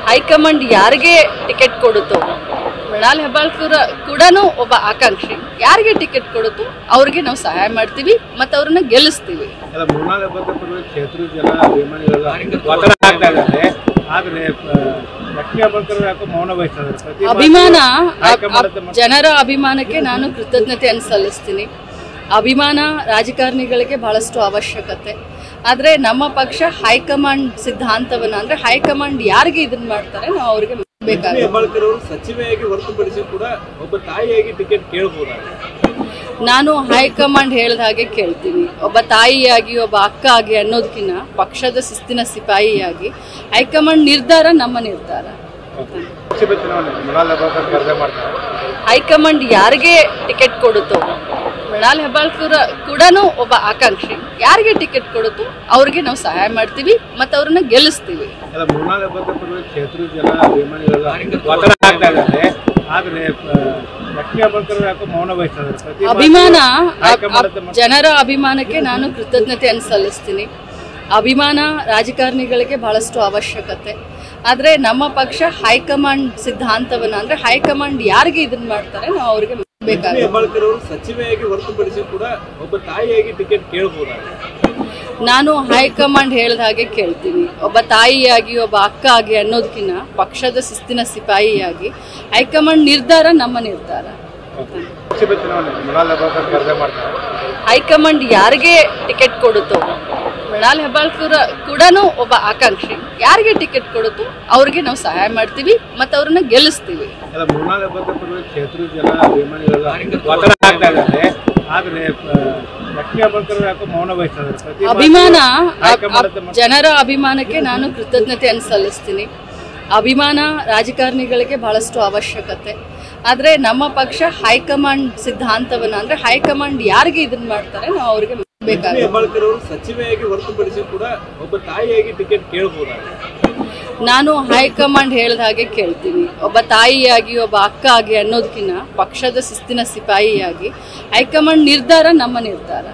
High command ಯಾರಿಗೆ ticket ಕೊಡುತ್ತೋ Mrinal Hebbalkar ಕೂಡ ಒಬ್ಬ ಆಕಾಂಕ್ಷಿ ಯಾರಿಗೆ ಟಿಕೆಟ್ ಕೊಡುತ್ತೋ ಅವ್ರಿಗೆ ನಾವು ಸಹಾಯ ಮಾಡ್ತೀವಿ ಮತ್ತು ಅವ್ರನ್ನ ಗೆಲ್ಲಿಸ್ತೀವಿ. ಅಭಿಮಾನ ಜನರ ಅಭಿಮಾನಕ್ಕೆ ನಾನು ಕೃತಜ್ಞತೆಯನ್ನು ಸಲ್ಲಿಸ್ತೀನಿ. ಅಭಿಮಾನ ರಾಜಕಾರಣಿಗಳಿಗೆ ಬಹಳಷ್ಟು ಅವಶ್ಯಕತೆ. ಆದರೆ ನಮ್ಮ ಪಕ್ಷ ಹೈಕಮಾಂಡ್ ಸಿದ್ಧಾಂತವನ್ನ ಅಂದ್ರೆ ಹೈಕಮಾಂಡ್ ಯಾರಿಗೆ ಇದನ್ನ ಮಾಡ್ತಾರೆ ನಾವು ಅವರಿಗೆ ಬೇಕಾಗುತ್ತೆ. ಸಚಿವೆಯಾಗಿ ಹೊರತುಪಡಿಸಿ ಕೂಡ ಒಬ್ಬ ತಾಯಿಯಾಗಿ ಟಿಕೆಟ್ ಕೇಳಬಹುದಾ? ನಾನು ಹೈಕಮಾಂಡ್ ಹೇಳಿದ ಹಾಗೆ ಕೇಳ್ತೀನಿ. ಒಬ್ಬ ತಾಯಿಯಾಗಿ ಒಬ್ಬ ಅಕ್ಕ ಆಗಿ ಅನ್ನೋದಕ್ಕಿಂತ ಪಕ್ಷದ ಶಿಸ್ತಿನ ಸಿಪಾಯಿಯಾಗಿ ಹೈಕಮಾಂಡ್ ನಿರ್ಧಾರ ನಮ್ಮ ನಿರ್ಧಾರ. ಹೈಕಮಾಂಡ್ ಯಾರಿಗೆ ಟಿಕೆಟ್ ಕೊಡುತ್ತೋ ಮೃಣಾಲ್ ಹೆಬ್ಬಾಳ್ಕರ್ ಕೂಡ ಒಬ್ಬ ಆಕಾಂಕ್ಷಿ ಯಾರಿಗೆ ಟಿಕೆಟ್ ಕೊಡುತ್ತೋ ಅವ್ರಿಗೆ ನಾವು ಸಹಾಯ ಮಾಡ್ತೀವಿ ಮತ್ತು ಅವ್ರನ್ನ ಗೆಲ್ಲಿಸ್ತೀವಿ. ಅಭಿಮಾನ ಜನರ ಅಭಿಮಾನಕ್ಕೆ ನಾನು ಕೃತಜ್ಞತೆಯನ್ನು ಸಲ್ಲಿಸ್ತೀನಿ. ಅಭಿಮಾನ ರಾಜಕಾರಣಿಗಳಿಗೆ ಬಹಳಷ್ಟು ಅವಶ್ಯಕತೆ. ಆದರೆ ನಮ್ಮ ಪಕ್ಷ ಹೈಕಮಾಂಡ್ ಸಿದ್ಧಾಂತವನ್ನ ಅಂದ್ರೆ ಹೈಕಮಾಂಡ್ ಯಾರಿಗೆ ಇದನ್ನ ಮಾಡ್ತಾರೆ ನಾವು ಅವ್ರಿಗೆ ಬೇಕಾಗುತ್ತೆ. ಸಚಿವೆಯಾಗಿ ಹೊರತುಪಡಿಸಿ ಕೂಡ ಒಬ್ಬ ತಾಯಿಯಾಗಿ ಟಿಕೆಟ್ ಕೇಳಬಹುದಾ? ನಾನು ಹೈಕಮಾಂಡ್ ಹೇಳಿದ ಹಾಗೆ ಕೇಳ್ತೀನಿ. ಒಬ್ಬ ತಾಯಿಯಾಗಿ ಒಬ್ಬ ಅಕ್ಕ ಆಗಿ ಅನ್ನೋದಕ್ಕಿಂತ ಪಕ್ಷದ ಶಿಸ್ತಿನ ಸಿಪಾಯಿಯಾಗಿ ಹೈಕಮಾಂಡ್ ನಿರ್ಧಾರ ನಮ್ಮ ನಿರ್ಧಾರ. ಹೈಕಮಾಂಡ್ ಯಾರಿಗೆ ಟಿಕೆಟ್ ಕೊಡುತ್ತೋ ಮೃಣಾಲ್ ಹೆಬ್ಬಾಳ್ಕರ್ ಕೂಡ ಒಬ್ಬ ಆಕಾಂಕ್ಷಿ ಯಾರಿಗೆ ಟಿಕೆಟ್ ಕೊಡುತ್ತೋ ಅವ್ರಿಗೆ ನಾವು ಸಹಾಯ ಮಾಡ್ತೀವಿ ಮತ್ತು ಅವ್ರನ್ನ ಗೆಲ್ಲಿಸ್ತೀವಿ. ಅಭಿಮಾನ ಜನರ ಅಭಿಮಾನಕ್ಕೆ ನಾನು ಕೃತಜ್ಞತೆಯನ್ನು ಸಲ್ಲಿಸ್ತೀನಿ. ಅಭಿಮಾನ ರಾಜಕಾರಣಿಗಳಿಗೆ ಬಹಳಷ್ಟು ಅವಶ್ಯಕತೆ. ಆದರೆ ನಮ್ಮ ಪಕ್ಷ ಹೈಕಮಾಂಡ್ ಸಿದ್ಧಾಂತವನ್ನ ಅಂದ್ರೆ ಹೈಕಮಾಂಡ್ ಯಾರಿಗೆ ಇದನ್ನ ಮಾಡ್ತಾರೆ ನಾವು ಅವ್ರಿಗೆ ಬೇಕಾಗುತ್ತೆ. ಸಚಿವೆಯಾಗಿ ಹೊರತುಪಡಿಸಿ ಕೂಡ ಒಬ್ಬ ತಾಯಿಯಾಗಿ ಟಿಕೆಟ್ ಕೇಳಬಹುದಾ? ನಾನು ಹೈಕಮಾಂಡ್ ಹೇಳಿದ ಹಾಗೆ ಕೇಳ್ತೀನಿ. ಒಬ್ಬ ತಾಯಿಯಾಗಿ ಒಬ್ಬ ಅಕ್ಕ ಆಗಿ ಅನ್ನೋದಕ್ಕಿಂತ ಪಕ್ಷದ ಶಿಸ್ತಿನ ಸಿಪಾಯಿಯಾಗಿ ಹೈಕಮಾಂಡ್ ನಿರ್ಧಾರ ನಮ್ಮ ನಿರ್ಧಾರ.